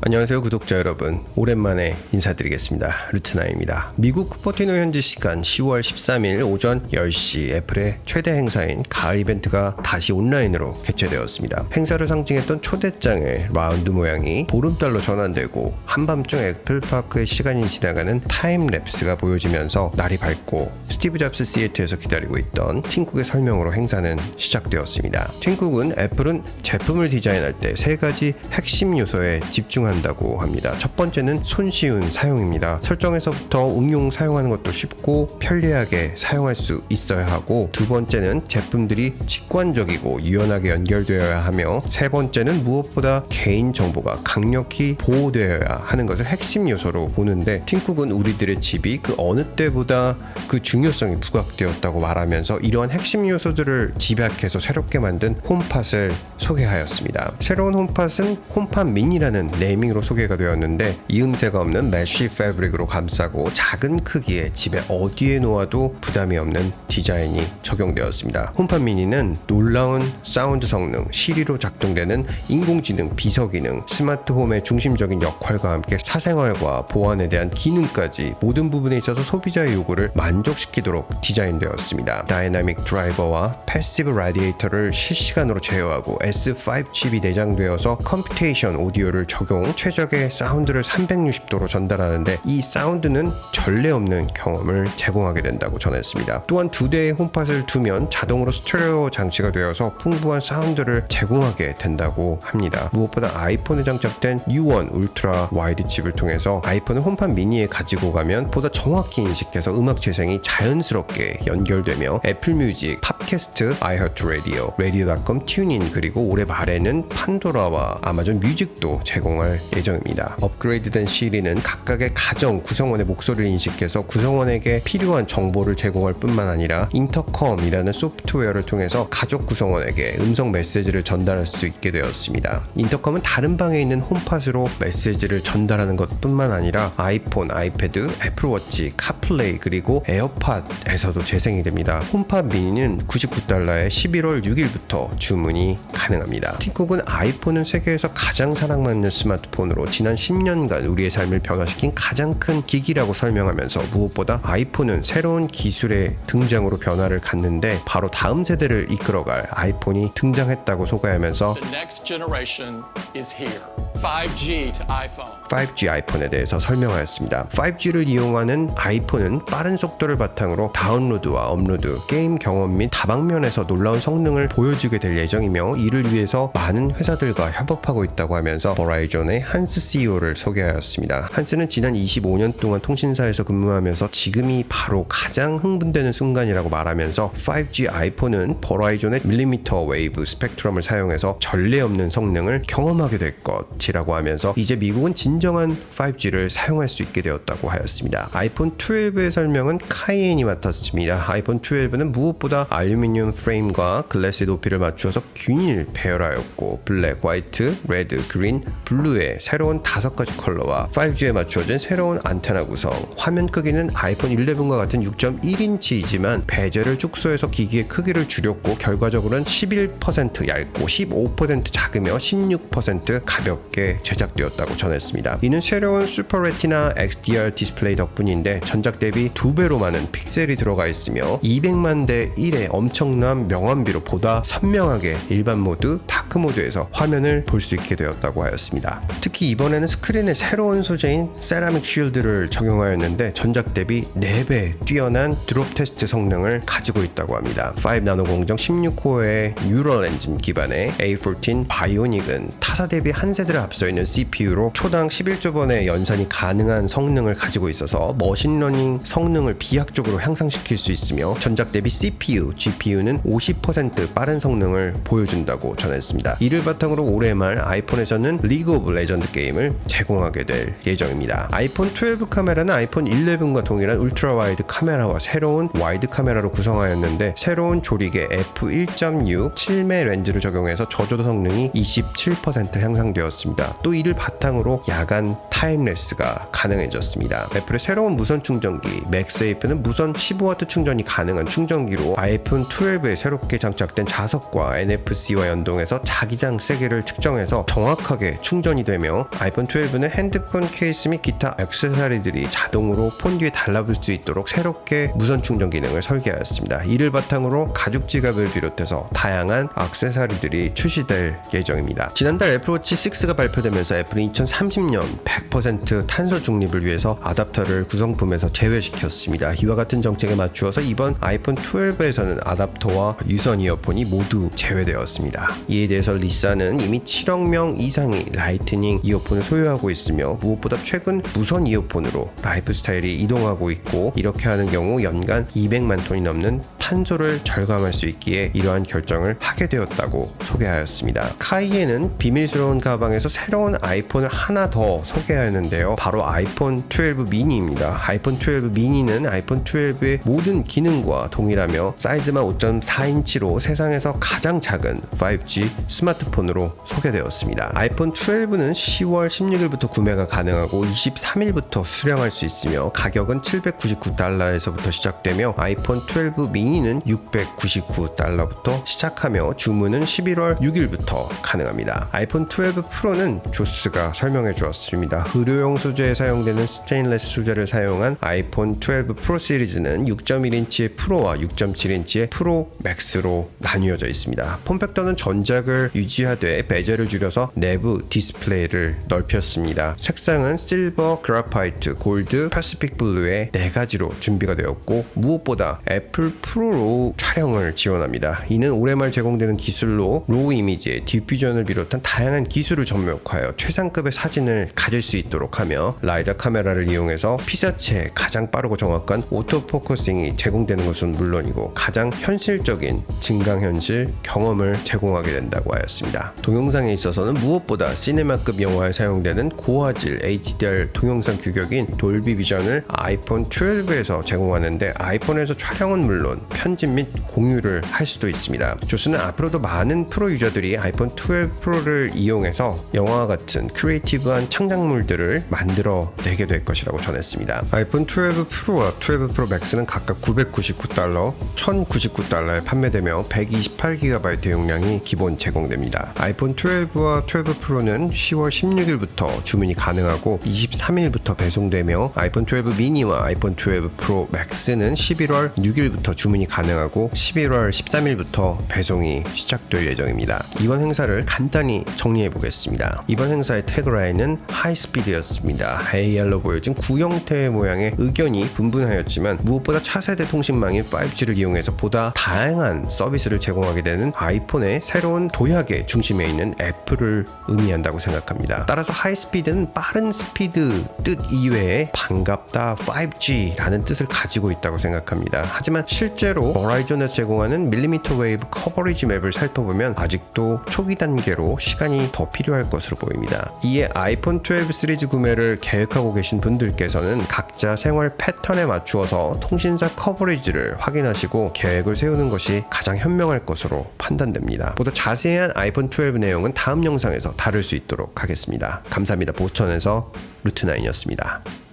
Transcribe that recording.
안녕하세요 구독자 여러분, 오랜만에 인사드리겠습니다. 루트나입니다. 미국 쿠퍼티노 현지 시간 10월 13일 오전 10시 애플의 최대 행사인 가을 이벤트가 다시 온라인으로 개최되었습니다. 행사를 상징했던 초대장의 라운드 모양이 보름달로 전환되고 한밤중 애플파크의 시간이 지나가는 타임랩스가 보여지면서 날이 밝고 스티브 잡스 시애틀에서 기다리고 있던 팀쿡의 설명으로 행사는 시작되었습니다. 팀쿡은 애플은 제품을 디자인할 때 세 가지 핵심 요소에 집중한다고 합니다. 첫 번째는 손쉬운 사용입니다. 설정에서부터 응용 사용하는 것도 쉽고 편리하게 사용할 수 있어야 하고, 두 번째는 제품들이 직관적이고 유연하게 연결되어야 하며, 세 번째는 무엇보다 개인정보가 강력히 보호되어야 하는 것을 핵심 요소로 보는데, 팀쿡은 우리들의 집이 그 어느 때보다 그 중요성이 부각되었다고 말하면서 이러한 핵심 요소들을 집약해서 새롭게 만든 홈팟을 소개하였습니다. 새로운 홈팟은 홈팟 미니라는 네이밍으로 소개가 되었는데, 이음새가 없는 메쉬 패브릭으로 감싸고 작은 크기에 집에 어디에 놓아도 부담이 없는 디자인이 적용되었습니다. 홈팟 미니는 놀라운 사운드 성능, 시리로 작동되는 인공지능 비서기능, 스마트홈의 중심적인 역할과 함께 사생활과 보안에 대한 기능까지 모든 부분에 있어서 소비자의 요구를 만족시키도록 디자인되었습니다. 다이나믹 드라이버와 패시브 라디에이터를 실시간으로 제어하고 S5 칩이 내장되어서 컴퓨테이션 오디오를 적용, 최적의 사운드를 360도로 전달하는데, 이 사운드는 전례 없는 경험을 제공하게 된다고 전했습니다. 또한 두 대의 홈팟을 두면 자동으로 스테레오 장치가 되어서 풍부한 사운드를 제공하게 된다고 합니다. 무엇보다 아이폰에 장착된 U1 울트라 와이드 칩을 통해서 아이폰을 홈팟 미니에 가지고 가면 보다 정확히 인식해서 음악 재생이 자연스럽게 연결되며 애플 뮤직, 팟캐스트, iHeartRadio, radio.com 튜닝, 그리고 올해 말에는 판도라와 아마존 뮤직도 제공할 예정입니다. 업그레이드된 시리는 각각의 가정 구성원의 목소리를 인식해서 구성원에게 필요한 정보를 제공할 뿐만 아니라 인터컴이라는 소프트웨어를 통해서 가족 구성원에게 음성 메시지를 전달할 수 있게 되었습니다. 인터컴은 다른 방에 있는 홈팟으로 메시지를 전달하는 것뿐만 아니라 아이폰, 아이패드, 애플워치, 카플레이, 그리고 에어팟에서도 재생이 됩니다. 홈팟 미니는 $99에 11월 6일부터 주문이 가능합니다. 팀쿡은 아이폰은 세계에서 가장 사랑받는 스마트폰으로 지난 10년간 우리의 삶을 변화시킨 가장 큰 기기라고 설명하면서, 무엇보다 아이폰은 새로운 기술의 등장으로 변화를 갖는데 바로 다음 세대를 이끌어갈 아이폰이 등장했다고 소개하면서 The next generation is here. 5G to iPhone. 5G 아이폰에 대해서 설명하였습니다. 5G를 이용하는 아이폰은 빠른 속도를 바탕으로 다운로드와 업로드, 게임 경험 및 다방면에서 놀라운 성능을 보여주게 될 예정이며, 이를 위해서 많은 회사들과 협업하고 있다고 하면서 버라이존의 한스 CEO를 소개하였습니다. 한스는 지난 25년 동안 통신사에서 근무하면서 지금이 바로 가장 흥분되는 순간이라고 말하면서, 5G 아이폰은 버라이존의 밀리미터 웨이브 스펙트럼을 사용해서 전례 없는 성능을 경험하게 될 것이라고 하면서 이제 미국은 진정한 5G를 사용할 수 있게 되었다고 하였습니다. 아이폰 12의 설명은 카이엔이 맡았습니다. 아이폰 12는 무엇보다 알루미늄 프레임과 글래스의 높이를 맞추어서 균일 배열하였고, 블랙, 화이트, 레드, 그린, 블루의 새로운 5가지 컬러와 5G에 맞추어진 새로운 안테나 구성, 화면 크기는 아이폰 11과 같은 6.1인치이지만 베젤을 축소해서 기기의 크기를 줄였고, 결과적으로는 11% 얇고 15% 작으며 16% 가볍게 제작되었다고 전했습니다. 이는 새로운 슈퍼 레티나 XDR 디스플레이 덕분인데, 전작 대비 2배로 많은 픽셀이 들어가 있으며 200만 대 1의 엄청난 명암비로 보다 선명하게 일반 모드, 다크 모드에서 화면을 볼 수 있게 되었다고 하였습니다. 특히 이번에는 스크린에 새로운 소재인 세라믹 쉴드를 적용하였는데 전작 대비 4배 뛰어난 드롭 테스트 성능을 가지고 있다고 합니다. 5나노 공정 16코어의 뉴럴 엔진 기반의 A14 바이오닉은 타사 대비 한 세대를 앞서 있는 CPU로 초당 11조 번의 연산이 가능한 성능을 가지고 있어서 머신러닝 성능을 비약적으로 향상시킬 수 있으며, 전작 대비 CPU, GPU는 50% 빠른 성능을 보여준다고 전했습니다. 이를 바탕으로 올해 말 아이폰에서는 리그 오브 레전드 게임을 제공하게 될 예정입니다. 아이폰 12 카메라는 아이폰 11과 동일한 울트라 와이드 카메라와 새로운 와이드 카메라로 구성하였는데, 새로운 조리개 f1.6 7매 렌즈를 적용해서 저조도 성능이 27% 향상되었습니다. 또 이를 바탕으로 야간 타임레스가 가능해졌습니다. 애플의 새로운 무선 충전기 맥세이프는 무선 15W 충전이 가능한 충전기로 아이폰 12에 새롭게 장착된 자석과 NFC와 연동해서 자기장 세기를 측정해서 정확하게 충전이 되며 아이폰 12는 핸드폰 케이스 및 기타 액세서리들이 자동으로 폰 뒤에 달라붙을 수 있도록 새롭게 무선 충전 기능을 설계하였습니다. 이를 바탕으로 가죽 지갑을 비롯해서 다양한 액세서리들이 출시될 예정입니다. 지난달 애플워치 6가 발표되면서 애플은 2030년 100% 탄소 중립을 위해서 아답터를 구성품에서 제외시켰습니다. 이와 같은 정책에 맞추어서 이번 아이폰 12에서는 아답터와 유선 이어폰이 모두 제외되었습니다. 이에 대해서 리사는 이미 7억 명 이상이 라이트닝 이어폰을 소유하고 있으며 무엇보다 최근 무선 이어폰으로 라이프 스타일이 이동하고 있고 이렇게 하는 경우 연간 200만 톤이 넘는 탄소를 절감할 수 있기에 이러한 결정을 하게 되었다고 소개하였습니다. 카이에는 비밀스러운 가방에서 새로운 아이폰을 하나 더 소개하였는데요. 바로 아이폰 12 미니입니다. 아이폰 12 미니는 아이폰 12의 모든 기능과 동일하며 사이즈만 5.4인치로 세상에서 가장 작은 5G 스마트폰으로 소개되었습니다. 아이폰 12는 10월 16일부터 구매가 가능하고 23일부터 수령할 수 있으며 가격은 $799에서부터 시작되며 아이폰 12 미니는 $699부터 시작하며 주문은 11월 6일부터 가능합니다. 아이폰 12 프로는 조스가 설명해 주었습니다. 의료용 소재에 사용되는 스테인레스 소재를 사용한 아이폰 12 프로 시리즈는 6.1인치의 프로와 6.7인치의 프로 맥스로 나뉘어져 있습니다. 폼팩터는 전작을 유지하되 베젤을 줄여서 내부 디스플레이를 넓혔습니다. 색상은 실버, 그라파이트, 골드, 패시픽 블루의 4가지로 준비가 되었고 무엇보다 애플 프로로 촬영을 지원합니다. 이는 올해 말 제공되는 기술로 로우 이미지의 디퓨전을 비롯한 다양한 기술을 접목하여 최상급의 사진을 가질 수 있도록 하며 라이다 카메라를 이용해서 피사체에 가장 빠르고 정확한 오토포커싱이 제공되는 것은 물론이고 가장 현실적인 증강현실 경험을 제공하게 된다고 하였습니다. 동영상에 있어서는 무엇보다 시네마급 영화에 사용되는 고화질 HDR 동영상 규격인 돌비 비전을 아이폰 12에서 제공하는데 아이폰에서 촬영은 물론 편집 및 공유를 할 수도 있습니다. 조스는 앞으로도 많은 프로 유저들이 아이폰 12 프로를 이용해서 영화와 같은 크리에이티브한 창작물들을 만들어내게 될 것이라고 전했습니다. 아이폰 12 프로와 12 프로 맥스는 각각 $999, $1099에 판매되며 128GB 용량이 기본 제공됩니다. 아이폰 12와 12 프로는 10월 16일부터 주문이 가능하고 23일부터 배송되며 아이폰 12 미니와 아이폰 12 프로 맥스는 11월 6일부터 주문이 가능하고 11월 13일부터 배송이 시작될 예정입니다. 이번 행사를 간단히 정리해 보겠습니다. 이번 행사의 태그라인은 하이스피드였습니다. AR로 보여진 구형태 모양의 의견이 분분하였지만 무엇보다 차세대 통신망인 5G를 이용해서 보다 다양한 서비스를 제공하게 되는 아이폰의 새로운 도약의 중심에 있는 애플을 의미한다고 생각합니다. 따라서 하이스피드는 빠른 스피드 뜻 이외에 반갑다 5G라는 뜻을 가지고 있다고 생각합니다. 하지만 실제로 버라이즌에서 제공하는 밀리미터 웨이브 커버리지 맵을 살펴보면 아직도 초기 단계로 시간이 더 필요할 것으로 보입니다. 이에 아이폰 12 시리즈 구매를 계획하고 계신 분들께서는 각자 생활 패턴에 맞추어서 통신사 커버리지를 확인하시고 계획을 세우는 것이 가장 현명할 것으로 판단됩니다. 보다 자세한 아이폰 12 내용은 다음 영상에서 다룰 수 있도록 하겠습니다. 감사합니다. 보스턴에서 루트9이었습니다.